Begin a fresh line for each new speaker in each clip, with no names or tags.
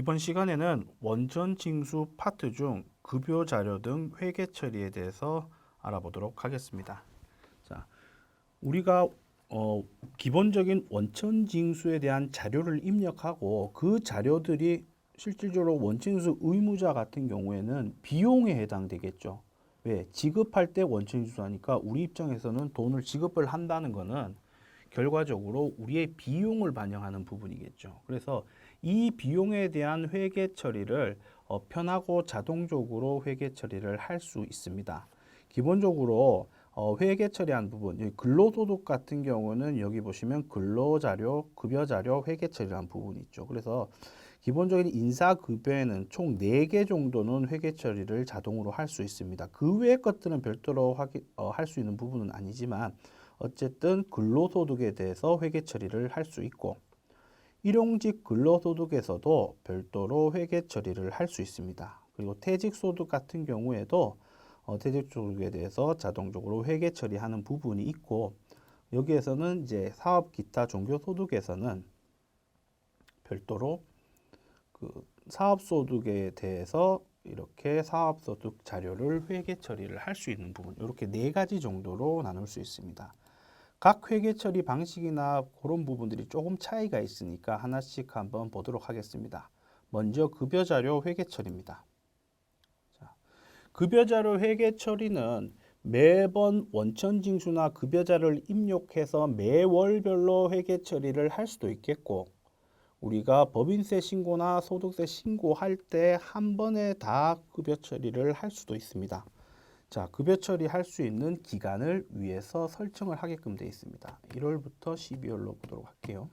이번 시간에는 원천 징수 파트 중 급여 자료 등 회계 처리에 대해서 알아보도록 하겠습니다. 자, 우리가 기본적인 원천 징수에 대한 자료를 입력하고 그 자료들이 실질적으로 원천 징수 의무자 같은 경우에는 비용에 해당되겠죠. 왜? 지급할 때 원천 징수하니까 우리 입장에서는 돈을 지급을 한다는 거는 결과적으로 우리의 비용을 반영하는 부분이겠죠. 그래서 이 비용에 대한 회계 처리를 편하고 자동적으로 회계 처리를 할 수 있습니다. 기본적으로 회계 처리한 부분, 근로소득 같은 경우는 여기 보시면 근로자료, 급여자료, 회계 처리한 부분이 있죠. 그래서 기본적인 인사급여에는 총 4개 정도는 회계 처리를 자동으로 할 수 있습니다. 그 외의 것들은 별도로 할 수 있는 부분은 아니지만 어쨌든 근로소득에 대해서 회계 처리를 할 수 있고 일용직 근로소득에서도 별도로 회계 처리를 할 수 있습니다. 그리고 퇴직소득 같은 경우에도 퇴직소득에 대해서 자동적으로 회계 처리하는 부분이 있고 여기에서는 이제 사업 기타 종교소득에서는 별도로 그 사업소득에 대해서 이렇게 사업소득 자료를 회계 처리를 할 수 있는 부분 이렇게 4가지 정도로 나눌 수 있습니다. 각 회계 처리 방식이나 그런 부분들이 조금 차이가 있으니까 하나씩 한번 보도록 하겠습니다. 먼저 급여자료 회계 처리입니다. 자, 급여자료 회계 처리는 매번 원천징수나 급여자를 입력해서 매월별로 회계 처리를 할 수도 있겠고 우리가 법인세 신고나 소득세 신고할 때 한 번에 다 급여 처리를 할 수도 있습니다. 자, 급여 처리할 수 있는 기간을 위해서 설정을 하게끔 되어 있습니다. 1월부터 12월로 보도록 할게요.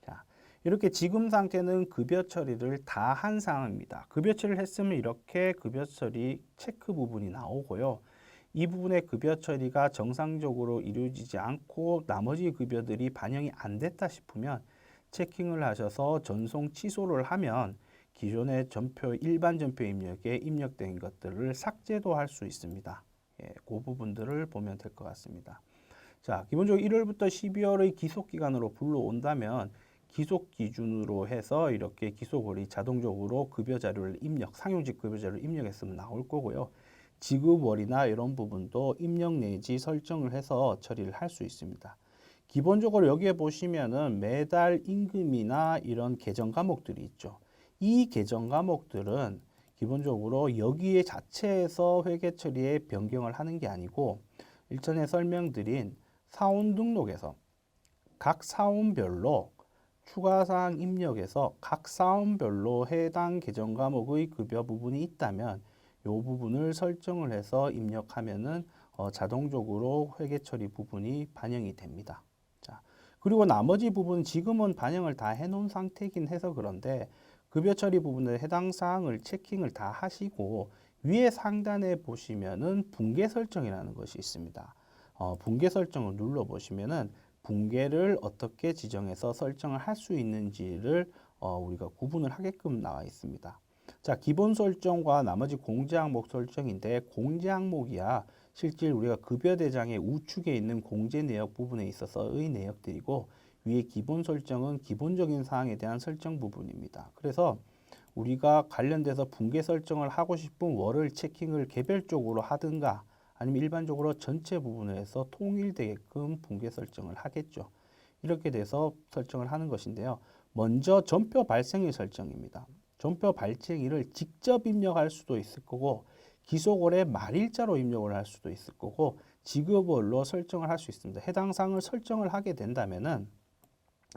자, 이렇게 지금 상태는 급여 처리를 다 한 상황입니다. 급여 처리를 했으면 이렇게 급여 처리 체크 부분이 나오고요. 이 부분의 급여 처리가 정상적으로 이루어지지 않고 나머지 급여들이 반영이 안 됐다 싶으면 체킹을 하셔서 전송 취소를 하면 기존의 전표 일반 전표 입력에 입력된 것들을 삭제도 할 수 있습니다. 예, 그 부분들을 보면 될 것 같습니다. 자, 기본적으로 1월부터 12월의 기속 기간으로 불러온다면 기속 기준으로 해서 이렇게 기속월이 자동적으로 급여 자료를 입력, 상용직 급여 자료를 입력했으면 나올 거고요. 지급월이나 이런 부분도 입력 내지 설정을 해서 처리를 할 수 있습니다. 기본적으로 여기에 보시면은 매달 임금이나 이런 계정 과목들이 있죠. 이 계정 과목들은 기본적으로 여기에 자체에서 회계 처리에 변경을 하는 게 아니고 일전에 설명드린 사원 등록에서 각 사원별로 추가사항 입력해서 각 사원별로 해당 계정 과목의 급여 부분이 있다면 이 부분을 설정을 해서 입력하면은 자동적으로 회계 처리 부분이 반영이 됩니다. 자, 그리고 나머지 부분은 지금은 반영을 다 해놓은 상태이긴 해서 그런데 급여 처리 부분에 해당 사항을 체킹을 다 하시고 위에 상단에 보시면은 분계 설정이라는 것이 있습니다. 분계 설정을 눌러 보시면은 분계를 어떻게 지정해서 설정을 할 수 있는지를 우리가 구분을 하게끔 나와 있습니다. 자, 기본 설정과 나머지 공제 항목 설정인데 공제 항목이야 실질 우리가 급여 대장의 우측에 있는 공제 내역 부분에 있어서의 내역들이고 위에 기본 설정은 기본적인 사항에 대한 설정 부분입니다. 그래서 우리가 관련돼서 분계 설정을 하고 싶은 월을 체킹을 개별적으로 하든가 아니면 일반적으로 전체 부분에서 통일되게끔 분계 설정을 하겠죠. 이렇게 돼서 설정을 하는 것인데요. 먼저 전표 발생일 설정입니다. 전표 발생일을 직접 입력할 수도 있을 거고 기속월의 말일자로 입력을 할 수도 있을 거고 지급월로 설정을 할 수 있습니다. 해당 사항을 설정을 하게 된다면은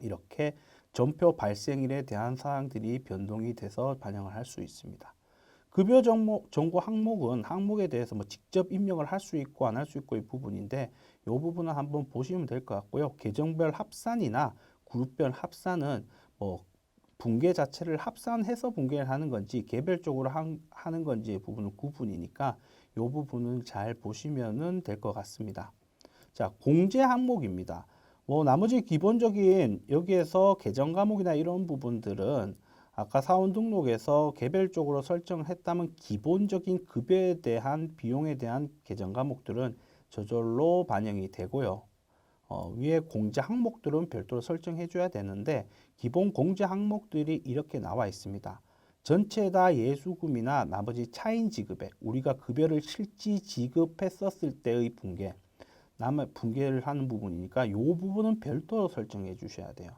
이렇게 전표 발생일에 대한 사항들이 변동이 돼서 반영을 할 수 있습니다. 급여 정보 항목은 항목에 대해서 뭐 직접 입력을 할 수 있고 안 할 수 있고의 부분인데 이 부분은 한번 보시면 될 것 같고요. 계정별 합산이나 그룹별 합산은 뭐 분계 자체를 합산해서 분계를 하는 건지 개별적으로 하는 건지의 부분은 구분이니까 이 부분은 잘 보시면 될 것 같습니다. 자, 공제 항목입니다. 뭐 나머지 기본적인 여기에서 계정 과목이나 이런 부분들은 아까 사원 등록에서 개별적으로 설정을 했다면 기본적인 급여에 대한 비용에 대한 계정 과목들은 저절로 반영이 되고요. 위에 공제 항목들은 별도로 설정해 줘야 되는데 기본 공제 항목들이 이렇게 나와 있습니다. 전체 다 예수금이나 나머지 차인 지급액, 우리가 급여를 실지 지급했었을 때의 분계, 남의 분계를 하는 부분이니까 이 부분은 별도로 설정해 주셔야 돼요.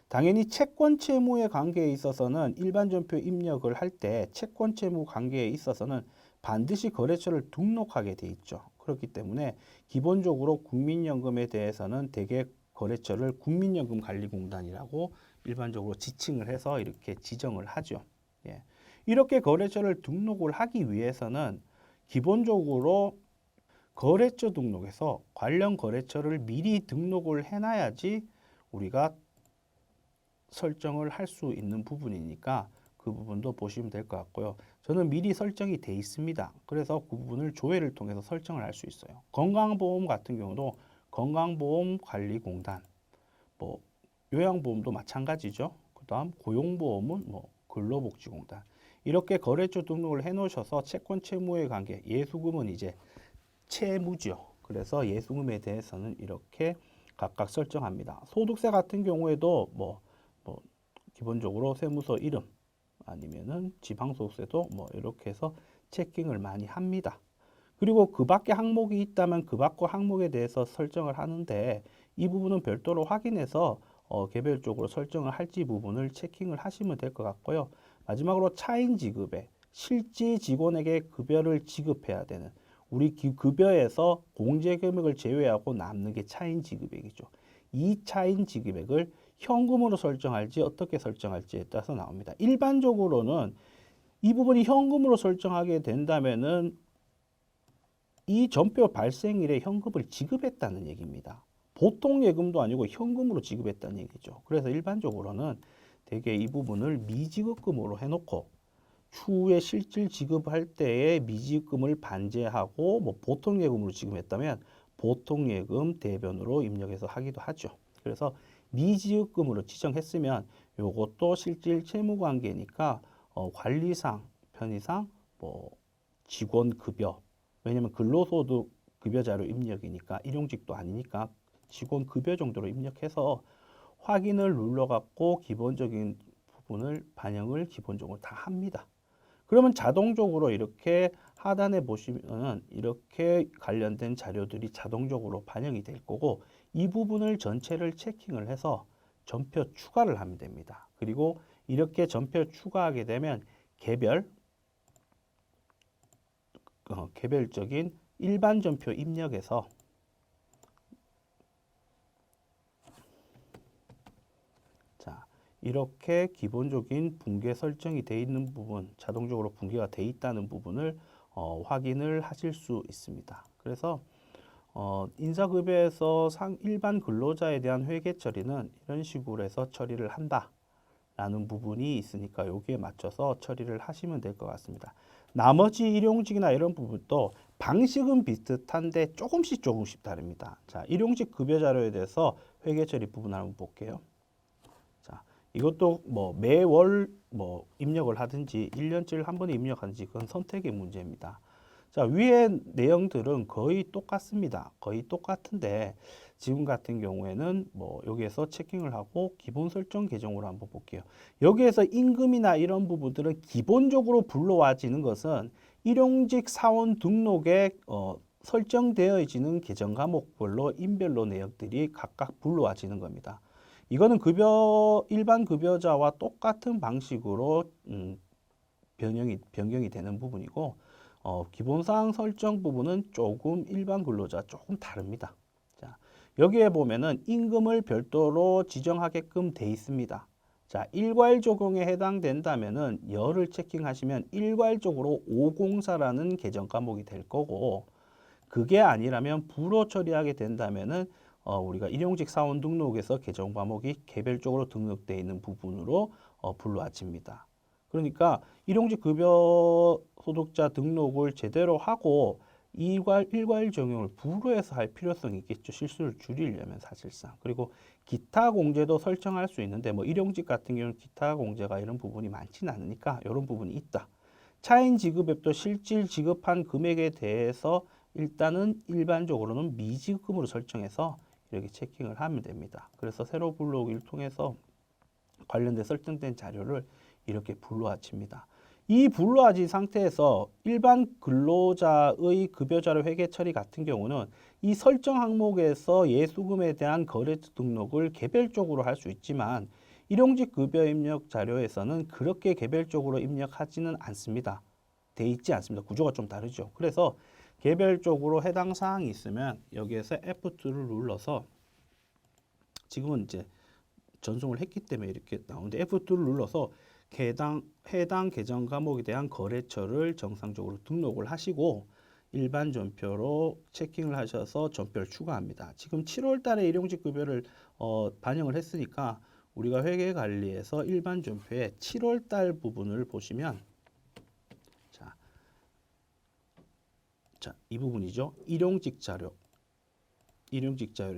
당연히 채권 채무의 관계에 있어서는 일반 전표 입력을 할 때 채권 채무 관계에 있어서는 반드시 거래처를 등록하게 돼 있죠. 그렇기 때문에 기본적으로 국민연금에 대해서는 대개 거래처를 국민연금관리공단이라고 일반적으로 지칭을 해서 이렇게 지정을 하죠. 예. 이렇게 거래처를 등록을 하기 위해서는 기본적으로 거래처 등록에서 관련 거래처를 미리 등록을 해놔야지 우리가 설정을 할 수 있는 부분이니까 그 부분도 보시면 될 것 같고요. 저는 미리 설정이 돼 있습니다. 그래서 그 부분을 조회를 통해서 설정을 할 수 있어요. 건강보험 같은 경우도 건강보험관리공단, 뭐 요양보험도 마찬가지죠. 그다음 고용보험은 뭐 근로복지공단. 이렇게 거래처 등록을 해 놓으셔서 채권 채무의 관계, 예수금은 이제 채무죠. 그래서 예수금에 대해서는 이렇게 각각 설정합니다. 소득세 같은 경우에도 뭐 기본적으로 세무서 이름 아니면은 지방소득세도 뭐 이렇게 해서 체킹을 많이 합니다. 그리고 그 밖에 항목이 있다면 그 밖의 항목에 대해서 설정을 하는데 이 부분은 별도로 확인해서 개별적으로 설정을 할지 부분을 체킹을 하시면 될 것 같고요. 마지막으로 차인 지급에 실제 직원에게 급여를 지급해야 되는 우리 급여에서 공제 금액을 제외하고 남는 게 차인 지급액이죠. 이 차인 지급액을 현금으로 설정할지 어떻게 설정할지에 따라서 나옵니다. 일반적으로는 이 부분이 현금으로 설정하게 된다면은 이 전표 발생일에 현금을 지급했다는 얘기입니다. 보통 예금도 아니고 현금으로 지급했다는 얘기죠. 그래서 일반적으로는 대개 이 부분을 미지급금으로 해놓고 추후에 실질 지급할 때에 미지급금을 반제하고 뭐 보통 예금으로 지급했다면 보통 예금 대변으로 입력해서 하기도 하죠. 그래서 미지급금으로 지정했으면 요것도 실질 채무 관계니까 관리상 편의상 뭐 직원 급여, 왜냐면 근로소득 급여자료 입력이니까 일용직도 아니니까 직원 급여 정도로 입력해서 확인을 눌러갖고 기본적인 부분을 반영을 기본적으로 다 합니다. 그러면 자동적으로 이렇게 하단에 보시면 이렇게 관련된 자료들이 자동적으로 반영이 될 거고 이 부분을 전체를 체킹을 해서 전표 추가를 하면 됩니다. 그리고 이렇게 전표 추가하게 되면 개별적인 일반 전표 입력에서 자, 이렇게 기본적인 붕괴 설정이 되어 있는 부분, 자동적으로 붕괴가 되어 있다는 부분을 확인을 하실 수 있습니다. 그래서 인사급여에서 일반 근로자에 대한 회계 처리는 이런 식으로 해서 처리를 한다라는 부분이 있으니까 여기에 맞춰서 처리를 하시면 될 것 같습니다. 나머지 일용직이나 이런 부분도 방식은 비슷한데 조금씩 다릅니다. 자, 일용직 급여 자료에 대해서 회계 처리 부분 한번 볼게요. 자, 이것도 뭐 매월 뭐 입력을 하든지 1년치를 한 번에 입력하든지 그건 선택의 문제입니다. 자, 위에 내용들은 거의 똑같습니다. 거의 똑같은데 지금 같은 경우에는 뭐 여기에서 체킹을 하고 기본 설정 계정으로 한번 볼게요. 여기에서 임금이나 이런 부분들은 기본적으로 불러와지는 것은 일용직 사원 등록에 설정되어지는 계정 과목별로 인별로 내역들이 각각 불러와지는 겁니다. 이거는 일반 급여자와 똑같은 방식으로 변경이 되는 부분이고 기본사항 설정 부분은 조금 일반 근로자 조금 다릅니다. 자, 여기에 보면은 임금을 별도로 지정하게끔 돼 있습니다. 자, 일괄 적용에 해당된다면은 열을 체킹하시면 일괄적으로 504라는 계정 과목이 될 거고 그게 아니라면 불호 처리하게 된다면은 우리가 일용직 사원 등록에서 계정 과목이 개별적으로 등록되어 있는 부분으로 불러와집니다. 그러니까 일용직 급여 소득자 등록을 제대로 하고 일괄 적용을 불호해서 할 필요성이 있겠죠. 실수를 줄이려면 사실상. 그리고 기타 공제도 설정할 수 있는데 뭐 일용직 같은 경우는 기타 공제가 이런 부분이 많지는 않으니까 이런 부분이 있다. 차인 지급액도 실질 지급한 금액에 대해서 일단은 일반적으로는 미지급금으로 설정해서 이렇게 체킹을 하면 됩니다. 그래서 세로 불러오기를 통해서 관련된 설정된 자료를 이렇게 불러와칩니다. 이 불러와진 상태에서 일반 근로자의 급여자료 회계 처리 같은 경우는 이 설정 항목에서 예수금에 대한 거래처 등록을 개별적으로 할 수 있지만 일용직 급여 입력 자료에서는 그렇게 개별적으로 입력하지는 않습니다. 돼 있지 않습니다. 구조가 좀 다르죠. 그래서 개별적으로 해당 사항이 있으면 여기에서 F2를 눌러서 지금은 이제 전송을 했기 때문에 이렇게 나오는데 F2를 눌러서 해당 계정 과목에 대한 거래처를 정상적으로 등록을 하시고 일반 전표로 체킹을 하셔서 전표를 추가합니다. 지금 7월 달에 일용직 급여를 반영을 했으니까 우리가 회계관리에서 일반 전표의 7월 달 부분을 보시면 자, 이 부분이죠. 일용직 자료에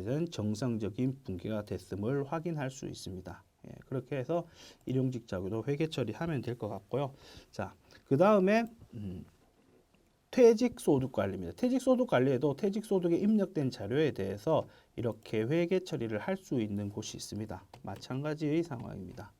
대한 정상적인 분기가 됐음을 확인할 수 있습니다. 예, 그렇게 해서 일용직 자료도 회계 처리하면 될 것 같고요. 자, 그 다음에 퇴직소득 관리입니다. 퇴직소득 관리에도 퇴직소득에 입력된 자료에 대해서 이렇게 회계 처리를 할 수 있는 곳이 있습니다. 마찬가지의 상황입니다.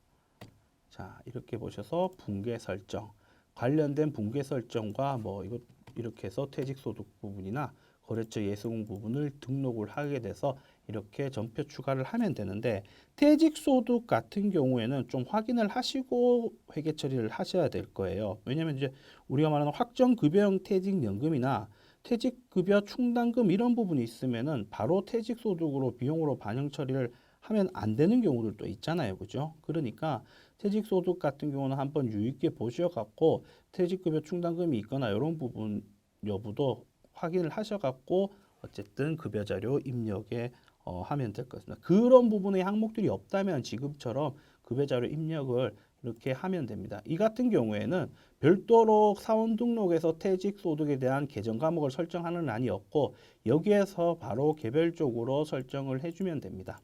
자, 이렇게 보셔서 분계 설정, 관련된 분계 설정과 뭐 이거 이렇게 해서 퇴직소득 부분이나 거래처 예수금 부분을 등록을 하게 돼서 이렇게 전표 추가를 하면 되는데 퇴직소득 같은 경우에는 좀 확인을 하시고 회계 처리를 하셔야 될 거예요. 왜냐하면 이제 우리가 말하는 확정급여형 퇴직연금이나 퇴직급여 충당금 이런 부분이 있으면은 바로 퇴직소득으로 비용으로 반영 처리를 하면 안 되는 경우들도 있잖아요. 그죠? 그러니까 퇴직소득 같은 경우는 한번 유의있게 보셔갖고 퇴직급여 충당금이 있거나 이런 부분 여부도 확인을 하셔갖고 어쨌든 급여자료 입력에 하면 될 것 같습니다. 그런 부분의 항목들이 없다면 지금처럼 급여자료 입력을 이렇게 하면 됩니다. 이 같은 경우에는 별도로 사원 등록에서 퇴직소득에 대한 계정 과목을 설정하는 란이 없고 여기에서 바로 개별적으로 설정을 해주면 됩니다.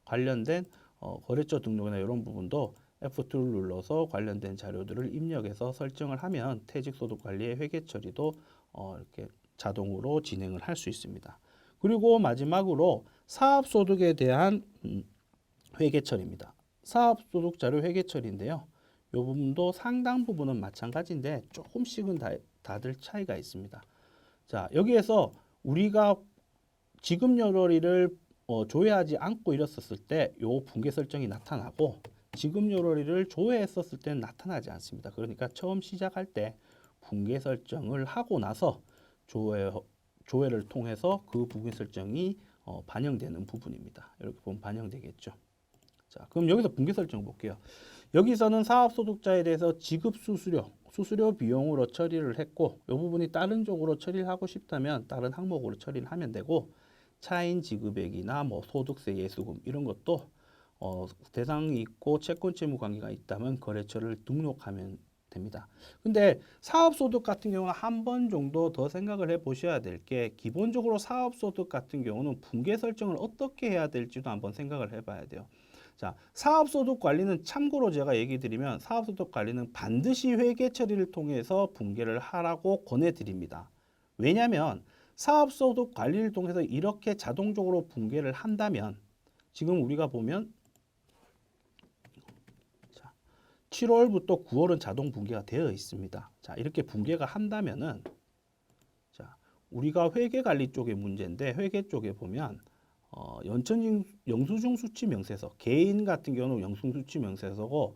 관련된 거래처 등록이나 이런 부분도 F2를 눌러서 관련된 자료들을 입력해서 설정을 하면 퇴직소득 관리의 회계 처리도 이렇게 자동으로 진행을 할 수 있습니다. 그리고 마지막으로 사업소득에 대한 회계 처리입니다. 사업소득 자료 회계 처리인데요. 이 부분도 상당 부분은 마찬가지인데 조금씩은 다들 차이가 있습니다. 자, 여기에서 우리가 지급 요러리를 조회하지 않고 이랬었을 때 요 분계 설정이 나타나고 지급 요러리를 조회했었을 때는 나타나지 않습니다. 그러니까 처음 시작할 때 분계 설정을 하고 나서 조회를 통해서 그 분계 설정이 반영되는 부분입니다. 이렇게 보면 반영되겠죠. 자, 그럼 여기서 분계 설정 볼게요. 여기서는 사업소득자에 대해서 지급 수수료 비용으로 처리를 했고 이 부분이 다른 쪽으로 처리를 하고 싶다면 다른 항목으로 처리를 하면 되고 차인 지급액이나 뭐 소득세 예수금 이런 것도 대상이 있고 채권 채무 관계가 있다면 거래처를 등록하면 됩니다. 근데 사업소득 같은 경우는 한 번 정도 더 생각을 해 보셔야 될 게 기본적으로 사업소득 같은 경우는 분계 설정을 어떻게 해야 될지도 한번 생각을 해 봐야 돼요. 자, 사업소득 관리는 참고로 제가 얘기 드리면 사업소득 관리는 반드시 회계 처리를 통해서 분계를 하라고 권해드립니다. 왜냐하면 사업소득 관리를 통해서 이렇게 자동적으로 분계를 한다면 지금 우리가 보면 7월부터 9월은 자동 분계가 되어 있습니다. 자, 이렇게 분계가 한다면은 자, 우리가 회계 관리 쪽의 문제인데 회계 쪽에 보면 영수증 수취 명세서 개인 같은 경우는 영수증 수취 명세서고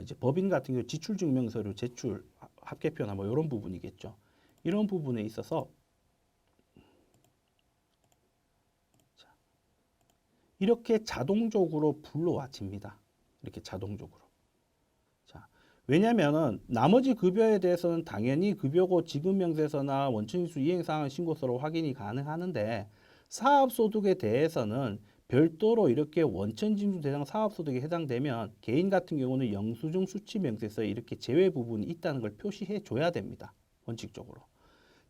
이제 법인 같은 경우 지출 증명서류 제출 합계표나 뭐 이런 부분이겠죠. 이런 부분에 있어서 자, 이렇게 자동적으로 불러와집니다. 이렇게 자동적으로. 왜냐하면 나머지 급여에 대해서는 당연히 급여고 지급명세서나 원천징수 이행사항 신고서로 확인이 가능하는데 사업소득에 대해서는 별도로 이렇게 원천징수 대상 사업소득에 해당되면 개인 같은 경우는 영수증 수취명세서에 이렇게 제외 부분이 있다는 걸 표시해 줘야 됩니다. 원칙적으로.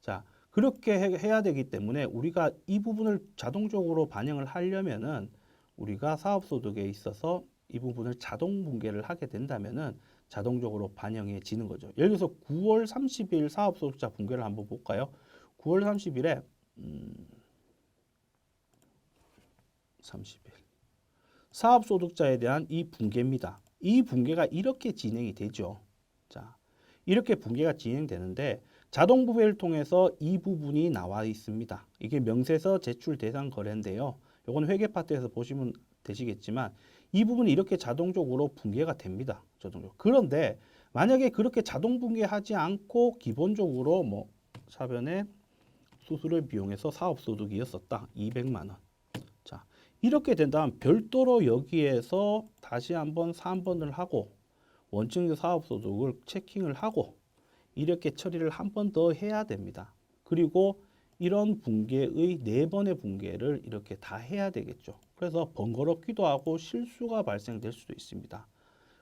자, 그렇게 해야 되기 때문에 우리가 이 부분을 자동적으로 반영을 하려면은 우리가 사업소득에 있어서 이 부분을 자동 분계를 하게 된다면은 자동적으로 반영해지는 거죠. 예를 들어서 9월 30일 사업소득자 분계를 한번 볼까요? 9월 30일에 30일. 사업소득자에 대한 이 분계입니다. 이 분계가 이렇게 진행이 되죠. 자, 이렇게 분계가 진행되는데 자동부배를 통해서 이 부분이 나와 있습니다. 이게 명세서 제출 대상 거래인데요. 이건 회계 파트에서 보시면 되시겠지만 이 부분이 이렇게 자동적으로 분계가 됩니다. 자동적으로. 그런데 만약에 그렇게 자동 분계하지 않고 기본적으로 뭐 사변에 수수료 비용에서 사업소득이었었다. 200만 원. 자, 이렇게 된다면 별도로 여기에서 다시 한번 3번을 하고 원칙적 사업소득을 체킹을 하고 이렇게 처리를 한 번 더 해야 됩니다. 그리고 이런 분계의 4번의 분계를 이렇게 다 해야 되겠죠. 그래서 번거롭기도 하고 실수가 발생될 수도 있습니다.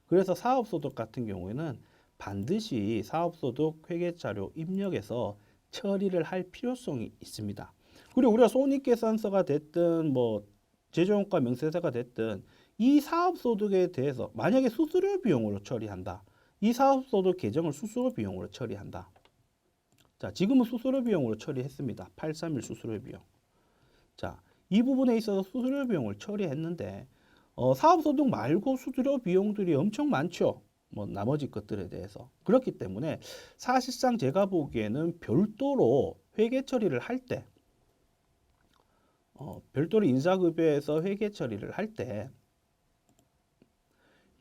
그래서 사업소득 같은 경우에는 반드시 사업소득 회계자료 입력에서 처리를 할 필요성이 있습니다. 그리고 우리가 손익계산서가 됐든 뭐 제조용가 명세서가 됐든 이 사업소득에 대해서 만약에 수수료 비용으로 처리한다. 이 사업소득 계정을 수수료 비용으로 처리한다. 자, 지금은 수수료 비용으로 처리했습니다. 831 수수료 비용. 자, 이 부분에 있어서 수수료 비용을 처리했는데 사업소득 말고 수수료 비용들이 엄청 많죠. 뭐 나머지 것들에 대해서. 그렇기 때문에 사실상 제가 보기에는 별도로 회계 처리를 할 때, 별도로 인사급여에서 회계 처리를 할 때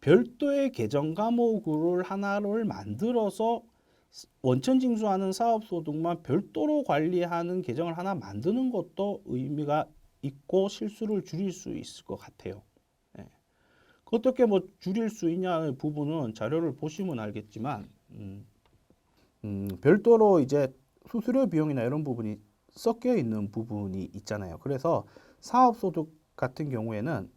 별도의 계정 과목을 하나를 만들어서 원천 징수하는 사업소득만 별도로 관리하는 계정을 하나 만드는 것도 의미가 있고 실수를 줄일 수 있을 것 같아요. 예. 어떻게 뭐 줄일 수 있냐의 부분은 자료를 보시면 알겠지만 별도로 이제 수수료 비용이나 이런 부분이 섞여 있는 부분이 있잖아요. 그래서 사업소득 같은 경우에는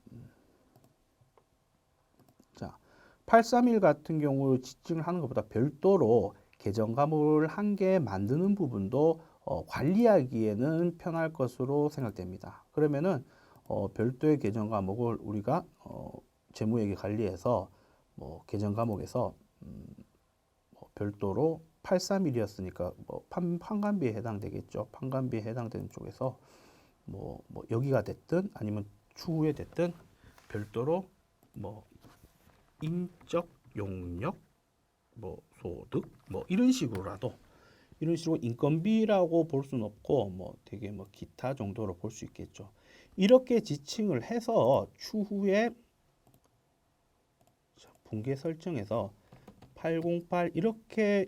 자, 831 같은 경우 지칭을 하는 것보다 별도로 계정 과목을 한 개 만드는 부분도 관리하기에는 편할 것으로 생각됩니다. 그러면은 별도의 계정 과목을 우리가 재무회계 관리해서 뭐 계정 과목에서 뭐 별도로 831이었으니까 뭐 판관비에 해당되겠죠. 판관비에 해당되는 쪽에서 뭐 여기가 됐든 아니면 추후에 됐든 별도로 뭐 인적 용역 뭐 소득 뭐 이런 식으로라도 이런 식으로 인건비라고 볼 수는 없고 뭐 되게 뭐 기타 정도로 볼 수 있겠죠. 이렇게 지칭을 해서 추후에 분계 설정에서 808 이렇게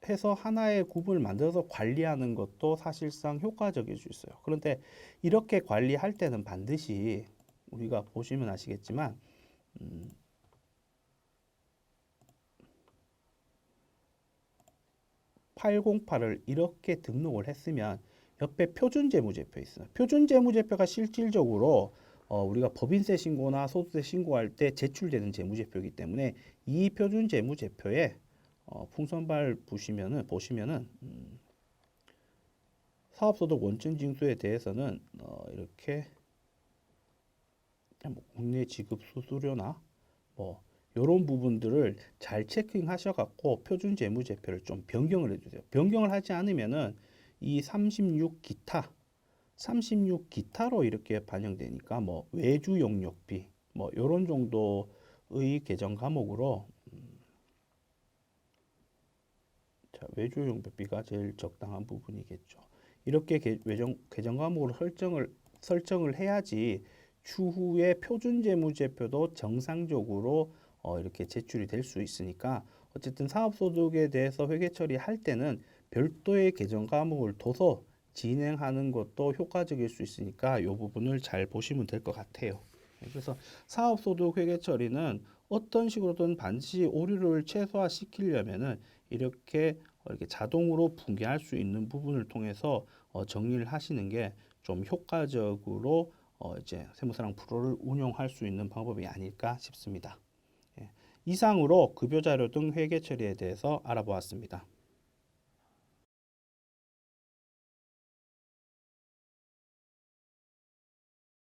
해서 하나의 굽을 만들어서 관리하는 것도 사실상 효과적일 수 있어요. 그런데 이렇게 관리할 때는 반드시 우리가 보시면 아시겠지만 808을 이렇게 등록을 했으면 옆에 표준재무제표 있어요. 표준재무제표가 실질적으로 우리가 법인세 신고나 소득세 신고할 때 제출되는 재무제표이기 때문에 이 표준재무제표에 풍선발 보시면은 사업소득 원천징수에 대해서는 이렇게 뭐 국내 지급 수수료나 뭐 이런 부분들을 잘 체킹하셔갖고 표준 재무제표를 좀 변경을 해주세요. 변경을 하지 않으면은 이 36 기타로 이렇게 반영되니까 뭐 외주 용역비 뭐 이런 정도의 계정 과목으로 자, 외주 용역비가 제일 적당한 부분이겠죠. 이렇게 계정 과목으로 설정을 해야지 추후에 표준 재무제표도 정상적으로 이렇게 제출이 될 수 있으니까 어쨌든 사업소득에 대해서 회계 처리할 때는 별도의 계정 과목을 둬서 진행하는 것도 효과적일 수 있으니까 이 부분을 잘 보시면 될 것 같아요. 그래서 사업소득 회계 처리는 어떤 식으로든 반드시 오류를 최소화시키려면은 이렇게 자동으로 분계할 수 있는 부분을 통해서 정리를 하시는 게 좀 효과적으로 이제 세무사랑 프로를 운용할 수 있는 방법이 아닐까 싶습니다. 예. 이상으로 급여자료 등 회계 처리에 대해서 알아보았습니다.